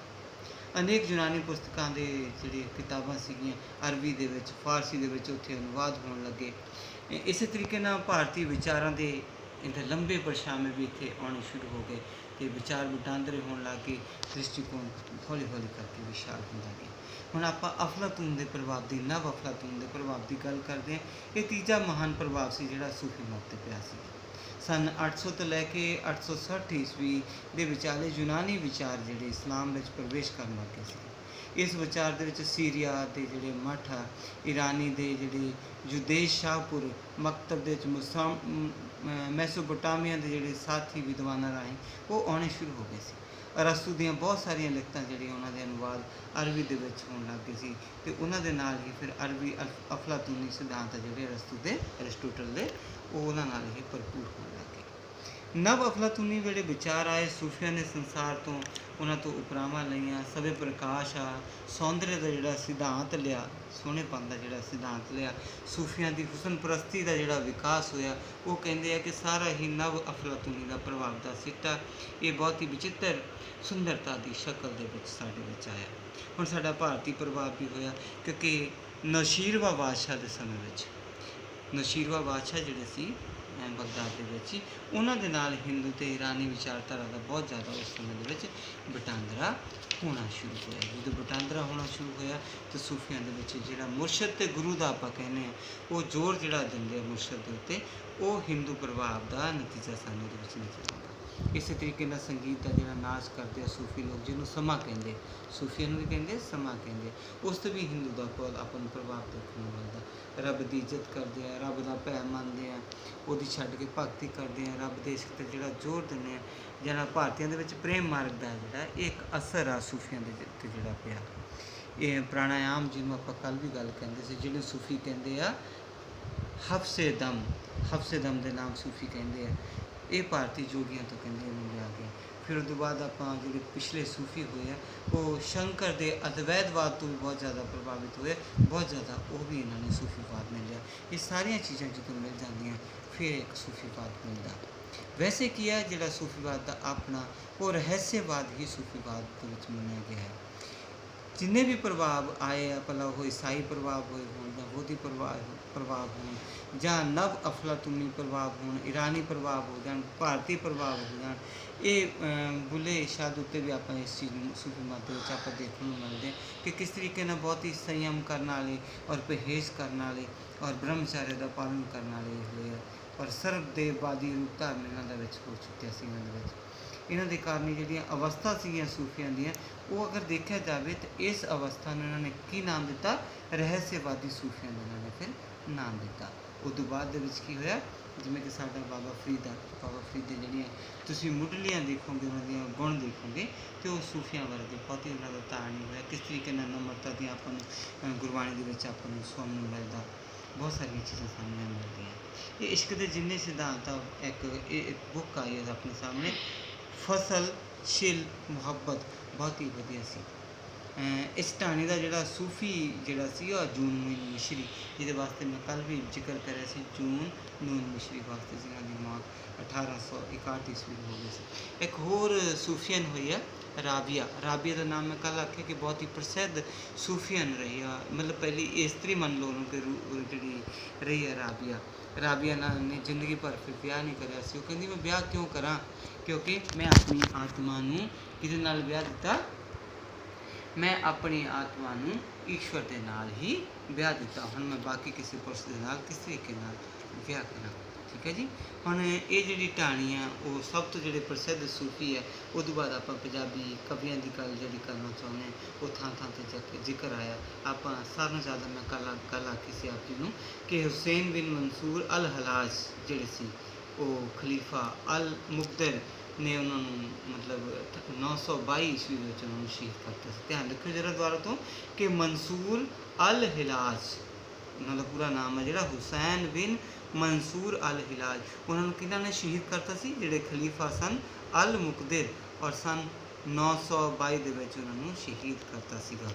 ਅਨੇਕ ਯੂਨਾਨੀ ਪੁਸਤਕਾਂ ਦੇ ਜਿਹੜੇ ਕਿਤਾਬਾਂ ਸੀਗੀਆਂ ਅਰਬੀ ਦੇ ਵਿੱਚ, ਫਾਰਸੀ ਦੇ ਵਿੱਚ ਉੱਥੇ ਅਨੁਵਾਦ ਹੋਣ ਲੱਗੇ। ਇਸੇ ਤਰੀਕੇ ਨਾਲ ਭਾਰਤੀ ਵਿਚਾਰਾਂ ਦੇ ਇਹਦੇ ਲੰਬੇ ਪਰਛਾਵੇਂ ਵੀ ਇੱਥੇ ਆਉਣੇ ਸ਼ੁਰੂ ਹੋ ਗਏ ਅਤੇ ਵਿਚਾਰ ਵਟਾਂਦਰੇ ਹੋਣ ਲੱਗ ਗਏ। ਦ੍ਰਿਸ਼ਟੀਕੋਣ ਹੌਲੀ ਹੌਲੀ ਕਰਕੇ ਵਿਸ਼ਾਲ ਹੁੰਦਾ ਗਿਆ। ਹੁਣ ਆਪਾਂ ਅਫਲਾਤੂਨ ਦੇ ਪ੍ਰਭਾਵ ਦੀ, ਨਵ ਅਫਲਾਤੂਨ ਦੇ ਪ੍ਰਭਾਵ ਦੀ ਗੱਲ ਕਰਦੇ ਹਾਂ। ਇਹ ਤੀਜਾ ਮਹਾਨ ਪ੍ਰਭਾਵ ਸੀ ਜਿਹੜਾ ਸੂਫੀ ਮਤ 'ਤੇ ਪਿਆ ਸੀ। ਸੰਨ 800 ਤੋਂ ਲੈ ਕੇ 860 ਈਸਵੀ ਦੇ ਵਿਚਾਲੇ ਯੂਨਾਨੀ ਵਿਚਾਰ ਜਿਹੜੇ ਇਸਲਾਮ ਵਿੱਚ ਪ੍ਰਵੇਸ਼ ਕਰਨ ਲੱਗੇ ਸੀ। ਇਸ ਵਿਚਾਰ ਦੇ ਵਿੱਚ ਸੀਰੀਆ ਦੇ ਜਿਹੜੇ ਮੱਠ ਆ, ਈਰਾਨੀ ਦੇ ਜਿਹੜੇ ਜੁਦੇਸ਼ ਸ਼ਾਹਪੁਰ ਮਕਤਬ ਦੇ ਵਿੱਚ ਮੈਸੋਪੋਟਾਮੀਆ ਦੇ ਜਿਹੜੇ ਸਾਥੀ ਵਿਦਵਾਨਾਂ ਰਾਹੀਂ ਉਹ ਆਉਣੇ ਸ਼ੁਰੂ ਹੋ ਗਏ ਸੀ। ਅਰਸਤੂ ਦੀਆਂ ਬਹੁਤ ਸਾਰੀਆਂ ਲਿਖਤਾਂ ਜਿਹੜੀਆਂ ਉਹਨਾਂ ਦੇ ਅਨੁਵਾਦ ਅਰਬੀ ਦੇ ਵਿੱਚ ਹੋਣ ਲੱਗ ਗਏ ਸੀ ਅਤੇ ਉਹਨਾਂ ਦੇ ਨਾਲ ਹੀ ਫਿਰ ਅਰਬੀ ਅਫਲਾਤੂਨੀ ਸਿਧਾਂਤ ਜਿਹੜੇ ਅਰਿਸਟੋਟਲ ਦੇ, ਉਹ ਉਹਨਾਂ ਨਾਲ ਹੀ ਭਰਪੂਰ ਹੋਣ ਲੱਗ ਗਏ। ਨਵ ਅਫਲਾਤੂਨੀ ਜਿਹੜੇ ਵਿਚਾਰ ਆਏ, ਸੂਫੀਆਂ ਨੇ ਸੰਸਾਰ ਤੋਂ ਉਹਨਾਂ ਤੋਂ ਉਪਰਾਵਾਂ ਲਈਆਂ, ਸਵੇ ਪ੍ਰਕਾਸ਼ ਆ, ਸੌਂਦਰਯ ਦਾ ਜਿਹੜਾ ਸਿਧਾਂਤ ਲਿਆ, ਸੋਹਣੇਪਨ ਦਾ ਜਿਹੜਾ ਸਿਧਾਂਤ ਲਿਆ, ਸੂਫੀਆਂ ਦੀ ਹੁਸਨ ਪ੍ਰਸਤੀ ਦਾ ਜਿਹੜਾ ਵਿਕਾਸ ਹੋਇਆ, ਉਹ ਕਹਿੰਦੇ ਆ ਕਿ ਸਾਰਾ ਹੀ ਨਵ ਅਫਲਾਤੂਨੀ ਦਾ ਪ੍ਰਭਾਵ ਦਾ ਸਿੱਟਾ ਇਹ ਬਹੁਤ ਹੀ ਵਿਚਿੱਤਰ ਸੁੰਦਰਤਾ ਦੀ ਸ਼ਕਲ ਦੇ ਵਿੱਚ ਸਾਡੇ ਵਿੱਚ ਆਇਆ। ਹੁਣ ਸਾਡਾ ਭਾਰਤੀ ਪ੍ਰਭਾਵ ਵੀ ਹੋਇਆ, ਕਿਉਂਕਿ ਨੌਸ਼ੀਰਵਾਂ ਬਾਦਸ਼ਾਹ ਦੇ ਸਮੇਂ ਵਿੱਚ, ਨੌਸ਼ੀਰਵਾਂ ਬਾਦਸ਼ਾਹ ਜਿਹੜੇ ਸੀ ਬਗਦਾਦ ਦੇ ਵਿੱਚ ਹੀ, ਉਹਨਾਂ ਦੇ ਨਾਲ ਹਿੰਦੂ ਅਤੇ ਈਰਾਨੀ ਵਿਚਾਰਧਾਰਾ ਦਾ ਬਹੁਤ ਜ਼ਿਆਦਾ ਉਸ ਸਮੇਂ ਦੇ ਵਿੱਚ ਵਟਾਂਦਰਾ ਹੋਣਾ ਸ਼ੁਰੂ ਹੋਇਆ। ਜਦੋਂ ਵਟਾਂਦਰਾ ਹੋਣਾ ਸ਼ੁਰੂ ਹੋਇਆ ਤਾਂ ਸੂਫੀਆਂ ਦੇ ਵਿੱਚ ਜਿਹੜਾ ਮੁਰਸ਼ਦ ਅਤੇ ਗੁਰੂ ਦਾ ਆਪਾਂ ਕਹਿੰਦੇ ਹਾਂ, ਉਹ ਜ਼ੋਰ ਜਿਹੜਾ ਦਿੰਦੇ ਆ ਮੁਰਸ਼ਦ ਦੇ ਉੱਤੇ, ਉਹ ਹਿੰਦੂ ਪ੍ਰਭਾਵ ਦਾ ਨਤੀਜਾ ਸਾਨੂੰ ਇਹਦੇ ਵਿੱਚ ਨਜ਼ਰ ਆਉਂਦਾ। ਇਸੇ ਤਰੀਕੇ ਨਾਲ ਸੰਗੀਤ ਦਾ ਜਿਹੜਾ ਨਾਚ ਕਰਦੇ ਆ ਸੂਫੀ ਲੋਕ, ਜਿਹਨੂੰ ਸਮਾਂ ਕਹਿੰਦੇ, ਸੂਫੀਆਂ ਨੂੰ ਵੀ ਕਹਿੰਦੇ, ਸਮਾਂ ਕਹਿੰਦੇ, ਉਸ 'ਤੇ ਵੀ ਹਿੰਦੂ ਦਾ ਕੋਲ ਆਪਾਂ ਨੂੰ ਪ੍ਰਭਾਵ ਦੇਖਣ ਨੂੰ ਮਿਲਦਾ। ਰੱਬ ਦੀ ਇੱਜ਼ਤ ਕਰਦੇ ਆ, ਰੱਬ ਦਾ ਭੈ ਮੰਨਦੇ ਆ, ਉਹਦੀ ਛੱਡ ਕੇ ਭਗਤੀ ਕਰਦੇ ਆ, ਰੱਬ ਦੇ ਇਸ਼ਕ 'ਤੇ ਜਿਹੜਾ ਜ਼ੋਰ ਦਿੰਦੇ ਆ। ਜਿਹੜਾ ਭਾਰਤੀਆਂ ਦੇ ਵਿੱਚ ਪ੍ਰੇਮ ਮਾਰਗ ਦਾ ਜਿਹੜਾ ਇਹ ਇੱਕ ਅਸਰ ਆ ਸੂਫੀਆਂ ਦੇ ਉੱਤੇ ਜਿਹੜਾ ਪਿਆ। ਇਹ ਪ੍ਰਾਣਾਯਾਮ ਜਿਹਨੂੰ ਆਪਾਂ ਕੱਲ੍ਹ ਵੀ ਗੱਲ ਕਹਿੰਦੇ ਸੀ, ਜਿਹਨੂੰ ਸੂਫੀ ਕਹਿੰਦੇ ਆ ਹਫਸੇ ਦਮ ਦੇ ਨਾਮ ਸੂਫੀ ਕਹਿੰਦੇ ਆ। ਇਹ ਭਾਰਤੀ ਯੋਗੀਆਂ ਤੋਂ ਕਹਿੰਦੇ ਇਹਨੂੰ ਲਿਆ ਕੇ। ਫਿਰ ਉਸ ਤੋਂ ਬਾਅਦ ਆਪਾਂ ਜਿਹੜੇ ਪਿਛਲੇ ਸੂਫੀ ਹੋਏ ਆ, ਉਹ ਸ਼ੰਕਰ ਦੇ ਅਦਵੈਤਵਾਦ ਤੋਂ ਵੀ ਬਹੁਤ ਜ਼ਿਆਦਾ ਪ੍ਰਭਾਵਿਤ ਹੋਏ, ਬਹੁਤ ਜ਼ਿਆਦਾ ਉਹ ਵੀ ਇਹਨਾਂ ਨੇ ਸੂਫੀਵਾਦ ਮਿਲ ਲਿਆ। ਇਹ ਸਾਰੀਆਂ ਚੀਜ਼ਾਂ ਜਦੋਂ ਮਿਲ ਜਾਂਦੀਆਂ ਫਿਰ ਇੱਕ ਸੂਫੀਵਾਦ ਮਿਲਦਾ। वैसे ਕੀ ਹੈ ਜਿਹੜਾ ਸੂਫੀਵਾਦ ਦਾ ਆਪਣਾ ਉਹ ਰਹੱਸਵਾਦ ਹੀ ਸੂਫੀਵਾਦ ਦੇ ਵਿੱਚ ਮੰਨਿਆ ਗਿਆ ਹੈ। ਜਿੰਨੇ ਵੀ ਪ੍ਰਭਾਵ ਆਏ ਆ, ਭਲਾ ਉਹ ਈਸਾਈ ਪ੍ਰਭਾਵ ਹੋਏ ਹੋਣ ਜਾਂ ਬੋਧੀ ਪ੍ਰਭਾਵ ਹੋਣ ਜਾਂ ਨਵ ਅਫਲਾਤੂਨੀ ਪ੍ਰਭਾਵ ਹੋਣ, ਈਰਾਨੀ ਪ੍ਰਭਾਵ ਹੋ ਜਾਣ, ਭਾਰਤੀ ਪ੍ਰਭਾਵ ਹੋ ਜਾਣ, ਇਹ ਬੁੱਲੇ ਸ਼ਾਹ ਦੇ ਉੱਤੇ ਵੀ ਆਪਾਂ ਇਸ ਚੀਜ਼ ਨੂੰ ਸੂਫੀ ਮਤ ਦੇ ਵਿੱਚ ਆਪਾਂ ਦੇਖਣ ਨੂੰ ਮਿਲਦੇ ਕਿ ਕਿਸ ਤਰੀਕੇ ਨਾਲ ਬਹੁਤ ਹੀ ਸੰਯਮ ਕਰਨ ਵਾਲੇ ਔਰ ਪਰਹੇਜ਼ ਕਰਨ ਵਾਲੇ ਔਰ ਬ੍ਰਹਮਚਾਰਿਆ ਦਾ ਪਾਲਣ ਕਰਨ ਵਾਲੇ ਹੋਏ ਆ ਔਰ ਸਰਬਦੇਵਵਾਦੀ ਰੂਪ ਧਾਰਨ ਇਹਨਾਂ ਦੇ ਵਿੱਚ ਹੋ ਚੁੱਕਿਆ ਸੀ। ਇਹਨਾਂ ਦੇ ਵਿੱਚ ਇਹਨਾਂ ਦੇ ਕਾਰਨ ਜਿਹੜੀਆਂ ਅਵਸਥਾ ਸੀਗੀਆਂ ਸੂਫੀਆਂ ਦੀਆਂ, ਉਹ ਅਗਰ ਦੇਖਿਆ ਜਾਵੇ ਤਾਂ ਇਸ ਅਵਸਥਾ ਨੂੰ ਇਹਨਾਂ ਨੇ ਕੀ ਨਾਮ ਦਿੱਤਾ? ਰਹੱਸਵਾਦੀ ਸੂਫੀਆਂ ਦਾ ਇਹਨਾਂ ਨੇ ਫਿਰ ਨਾਮ ਦਿੱਤਾ। ਉਸ ਤੋਂ ਬਾਅਦ ਦੇ ਵਿੱਚ ਕੀ ਹੋਇਆ, ਜਿਵੇਂ ਕਿ ਸਾਡਾ ਬਾਬਾ ਫਰੀਦ ਦੇ ਜਿਹੜੀਆਂ ਤੁਸੀਂ ਮੁੱਢਲੀਆਂ ਦੇਖੋਗੇ, ਉਹਨਾਂ ਦੀਆਂ ਗੁਣ ਦੇਖੋਗੇ ਅਤੇ ਉਹ ਸੂਫੀਆਂ ਵਰਗੇ ਬਹੁਤ ਹੀ ਉਹਨਾਂ ਦਾ ਤਾਣ ਹੋਇਆ। ਕਿਸ ਤਰੀਕੇ ਨਾਲ ਨਮਰਤਾ ਦੀਆਂ ਆਪਾਂ ਨੂੰ ਗੁਰਬਾਣੀ ਦੇ ਵਿੱਚ ਆਪਾਂ ਨੂੰ ਸੁਣਨ ਨੂੰ ਮਿਲਦਾ, ਬਹੁਤ ਸਾਰੀਆਂ ਚੀਜ਼ਾਂ ਸਾਹਮਣੇ ਮਿਲਦੀਆਂ। ਇਹ ਇਸ਼ਕ ਦੇ ਜਿੰਨੇ ਸਿਧਾਂਤ ਆ, ਇੱਕ ਬੁੱਕ ਆਈ ਹੈ ਆਪਣੇ ਸਾਹਮਣੇ, ਫਸਲ ਸ਼ਿਲ ਮੁਹੱਬਤ, ਬਹੁਤ ਹੀ ਵਧੀਆ ਸੀ। ਇਸ ਢਾਣੀ ਦਾ ਜਿਹੜਾ ਸੂਫੀ ਜਿਹੜਾ ਸੀ ਉਹ ਜੂਨ ਮਿਸ਼ਰੀ, ਜਿਹਦੇ ਵਾਸਤੇ ਮੈਂ ਕੱਲ੍ਹ ਵੀ ਜ਼ਿਕਰ ਕਰਿਆ ਸੀ, ਜੂਨ ਨੂਨ ਮਿਸ਼ਰੀ ਵਾਸਤੇ ਸੀ। ਇਹਨਾਂ ਦੀ ਮੌਤ 1861 ਈਸਵੀ ਹੋ ਗਈ ਸੀ। ਇੱਕ ਹੋਰ ਸੂਫੀਅਨ ਹੋਈ ਆ ਰਾਬੀਆ ਦਾ ਨਾਮ ਮੈਂ ਕੱਲ੍ਹ ਆਖਿਆ ਕਿ ਬਹੁਤ ਹੀ ਪ੍ਰਸਿੱਧ ਸੂਫੀਅਨ ਰਹੀ ਆ, ਮਤਲਬ ਪਹਿਲੀ ਇਸਤਰੀ ਮੰਨ ਲਓ ਉਹਨੂੰ ਕਿ ਜਿਹੜੀ ਰਹੀ ਆ ਰਾਬੀਆ ਨਾਲ ਨੇ ਜ਼ਿੰਦਗੀ ਭਰ ਫਿਰ ਵਿਆਹ ਨਹੀਂ ਕਰਿਆ ਸੀ। ਉਹ ਕਹਿੰਦੀ ਮੈਂ ਵਿਆਹ ਕਿਉਂ ਕਰਾਂ, ਕਿਉਂਕਿ ਮੈਂ ਆਪਣੀ ਆਤਮਾ ਨੂੰ ਕਿਹਦੇ ਨਾਲ ਵਿਆਹ ਦਿੱਤਾ? ਮੈਂ ਆਪਣੀ ਆਤਮਾ ਨੂੰ ਈਸ਼ਵਰ ਦੇ ਨਾਲ ਹੀ ਵਿਆਹ ਦਿੱਤਾ। ਹੁਣ ਮੈਂ ਬਾਕੀ ਕਿਸੇ ਪੁਰਸ਼ ਦੇ ਨਾਲ ਕਿਸ ਤਰੀਕੇ ਨਾਲ ਵਿਆਹ ਕਰਾਂ? ਠੀਕ ਹੈ ਜੀ। ਹੁਣ ਇਹ ਜਿਹੜੀ ਢਾਣੀ ਆ ਉਹ ਸਭ ਤੋਂ ਜਿਹੜੇ ਪ੍ਰਸਿੱਧ ਸੂਫੀ ਹੈ। ਉਹ ਤੋਂ ਬਾਅਦ ਆਪਾਂ ਪੰਜਾਬੀ ਕਵੀਆਂ ਦੀ ਗੱਲ ਜਿਹੜੀ ਕਰਨਾ ਚਾਹੁੰਦੇ ਹਾਂ, ਉਹ ਥਾਂ ਥਾਂ 'ਤੇ ਜ਼ਿਕਰ ਆਇਆ। ਆਪਾਂ ਸਾਰਿਆਂ ਨਾਲੋਂ ਜ਼ਿਆਦਾ ਮੈਂ ਕੱਲ੍ਹ ਆਖੀ ਸੀ ਆਪ ਜੀ ਨੂੰ ਕਿ ਹੁਸੈਨ ਬਿਨ ਮਨਸੂਰ ਅਲ ਹਲਾਜ ਜਿਹੜੇ ਸੀ, ਉਹ ਖਲੀਫਾ ਅਲ ਮੁਕਦਰ ਨੇ ਉਹਨਾਂ ਨੂੰ ਮਤਲਬ 922 ਈਸਵੀ ਦੇ ਵਿੱਚ ਉਹਨਾਂ ਨੂੰ ਸ਼ਹੀਦ ਕਰਤਾ ਸੀ। ਧਿਆਨ ਰੱਖਿਓ ਜਰਾ ਦੁਬਾਰਾ ਤੋਂ ਕਿ ਮਨਸੂਰ ਅਲ ਹਿਲਾਜ, ਉਹਨਾਂ ਦਾ ਪੂਰਾ ਨਾਮ ਹੈ ਜਿਹੜਾ ਹੁਸੈਨ ਬਿਨ ਮਨਸੂਰ ਅਲ ਹਿਲਾਜ, ਉਹਨਾਂ ਨੂੰ ਕਿਹਨਾਂ ਨੇ ਸ਼ਹੀਦ ਕਰਤਾ ਸੀ? ਜਿਹੜੇ ਖਲੀਫਾ ਸਨ ਅਲ ਮੁਕਦਰ, ਔਰ ਸਨ 922 ਦੇ ਵਿੱਚ ਉਹਨਾਂ ਨੂੰ ਸ਼ਹੀਦ ਕਰਤਾ ਸੀਗਾ।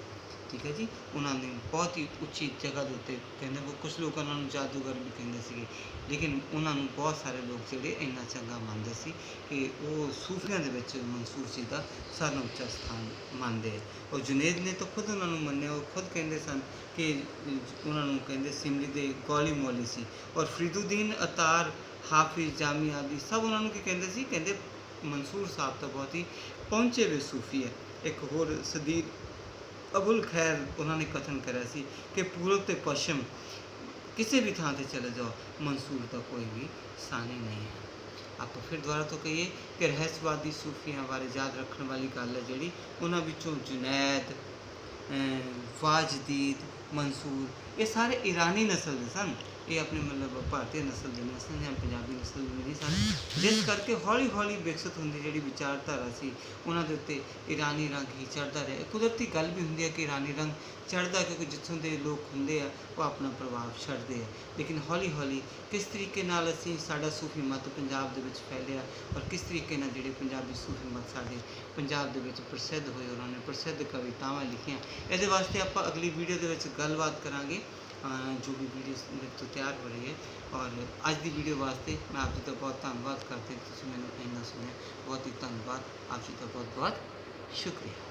ਠੀਕ ਹੈ ਜੀ। ਉਹਨਾਂ ਨੇ ਬਹੁਤ ਹੀ ਉੱਚੀ ਜਗ੍ਹਾ ਦੇ ਉੱਤੇ, ਕਹਿੰਦੇ ਉਹ ਕੁਛ ਲੋਕ ਉਹਨਾਂ ਨੂੰ ਜਾਦੂਗਰ ਵੀ ਕਹਿੰਦੇ ਸੀਗੇ, ਲੇਕਿਨ ਉਹਨਾਂ ਨੂੰ ਬਹੁਤ ਸਾਰੇ ਲੋਕ ਜਿਹੜੇ ਇੰਨਾ ਚੰਗਾ ਮੰਨਦੇ ਸੀ ਕਿ ਉਹ ਸੂਫੀਆਂ ਦੇ ਵਿੱਚ ਮਨਸੂਰ ਜੀ ਦਾ ਸਾਰਿਆਂ ਨਾਲੋਂ ਉੱਚਾ ਸਥਾਨ ਮੰਨਦੇ ਆ। ਔਰ ਜੁਨੇਦ ਨੇ ਤਾਂ ਖੁਦ ਉਹਨਾਂ ਨੂੰ ਮੰਨਿਆ, ਉਹ ਖੁਦ ਕਹਿੰਦੇ ਸਨ ਕਿ ਉਹਨਾਂ ਨੂੰ ਕਹਿੰਦੇ ਸਿਮਲੀ ਦੇ ਗੌਲੀ ਮੌਲੀ ਸੀ। ਔਰ ਫਰੀਦੁਦੀਨ ਅਤਾਰ, ਹਾਫਿਜ਼ ਜਾਮੀ ਆਦਿ ਸਭ ਉਹਨਾਂ ਨੂੰ ਕੀ ਕਹਿੰਦੇ ਸੀ? ਕਹਿੰਦੇ ਮਨਸੂਰ ਸਾਹਿਬ ਤਾਂ ਬਹੁਤ ਹੀ ਪਹੁੰਚੇ ਹੋਏ ਸੂਫੀ ਹੈ। ਇੱਕ ਹੋਰ ਸਦੀਰ ਅਬੁਲ ਖੈਰ ਉਹਨਾਂ ਨੇ ਕਥਨ ਕਰਿਆ ਸੀ ਕਿ ਪੂਰਬ ਤੇ ਪੱਛਮ ਕਿਸੇ ਵੀ ਥਾਂ 'ਤੇ ਚਲੇ ਜਾਓ, ਮਨਸੂਰ ਦਾ ਕੋਈ ਵੀ ਸਾਨੀ ਨਹੀਂ ਹੈ। ਆਪਾਂ ਫਿਰ ਦੁਬਾਰਾ ਤੋਂ ਕਹੀਏ ਕਿ ਰਹੱਸਵਾਦੀ ਸੂਫੀਆਂ ਬਾਰੇ ਯਾਦ ਰੱਖਣ ਵਾਲੀ ਗੱਲ ਹੈ ਜਿਹੜੀ, ਉਹਨਾਂ ਵਿੱਚੋਂ ਜੁਨੈਦ, ਵਾਜਦੀਦ, ਮਨਸੂਰ, ਇਹ ਸਾਰੇ ਈਰਾਨੀ ਨਸਲ ਦੇ ਸਨ। ਇਹ ਆਪਣੇ ਮਤਲਬ ਭਾਰਤੀ ਨਸਲ ਦੇ ਨਹੀਂ ਸਨ ਜਾਂ ਪੰਜਾਬੀ ਨਸਲ ਦੇ ਨਹੀਂ ਸਨ, ਜਿਸ ਕਰਕੇ ਹੌਲੀ ਹੌਲੀ ਵਿਕਸਿਤ ਹੁੰਦੀ ਜਿਹੜੀ ਵਿਚਾਰਧਾਰਾ ਸੀ ਉਹਨਾਂ ਦੇ ਉੱਤੇ ਈਰਾਨੀ ਰੰਗ ਹੀ ਚੜ੍ਹਦਾ ਰਿਹਾ। ਕੁਦਰਤੀ ਗੱਲ ਵੀ ਹੁੰਦੀ ਹੈ ਕਿ ਈਰਾਨੀ ਰੰਗ ਚੜ੍ਹਦਾ, ਕਿਉਂਕਿ ਜਿੱਥੋਂ ਦੇ ਲੋਕ ਹੁੰਦੇ ਆ ਉਹ ਆਪਣਾ ਪ੍ਰਭਾਵ ਛੱਡਦੇ ਆ। ਲੇਕਿਨ ਹੌਲੀ ਹੌਲੀ ਕਿਸ ਤਰੀਕੇ ਨਾਲ ਅਸੀਂ ਸਾਡਾ ਸੂਫੀ ਮਤ ਪੰਜਾਬ ਦੇ ਵਿੱਚ ਫੈਲਿਆ ਔਰ ਕਿਸ ਤਰੀਕੇ ਨਾਲ ਜਿਹੜੇ ਪੰਜਾਬੀ ਸੂਫੀ ਮਤ ਸਾਡੇ ਪੰਜਾਬ ਦੇ ਵਿੱਚ ਪ੍ਰਸਿੱਧ ਹੋਏ, ਉਹਨਾਂ ਨੇ ਪ੍ਰਸਿੱਧ ਕਵਿਤਾਵਾਂ ਲਿਖੀਆਂ, ਇਹਦੇ ਵਾਸਤੇ ਆਪਾਂ ਅਗਲੀ ਵੀਡੀਓ ਦੇ ਵਿੱਚ ਗੱਲਬਾਤ ਕਰਾਂਗੇ, ਜੋ ਵੀ ਵੀਡੀਓ ਮੇਰੇ ਤੋਂ ਤਿਆਰ ਹੋ ਰਹੀ ਹੈ। ਔਰ ਅੱਜ ਦੀ ਵੀਡੀਓ ਵਾਸਤੇ ਮੈਂ ਆਪ ਜੀ ਦਾ ਬਹੁਤ ਧੰਨਵਾਦ ਕਰਦੇ, ਤੁਸੀਂ ਮੈਨੂੰ ਇੰਨਾ ਸੁਣਿਆ, ਬਹੁਤ ਹੀ ਧੰਨਵਾਦ, ਆਪ ਜੀ ਦਾ ਬਹੁਤ ਬਹੁਤ ਸ਼ੁਕਰੀਆ।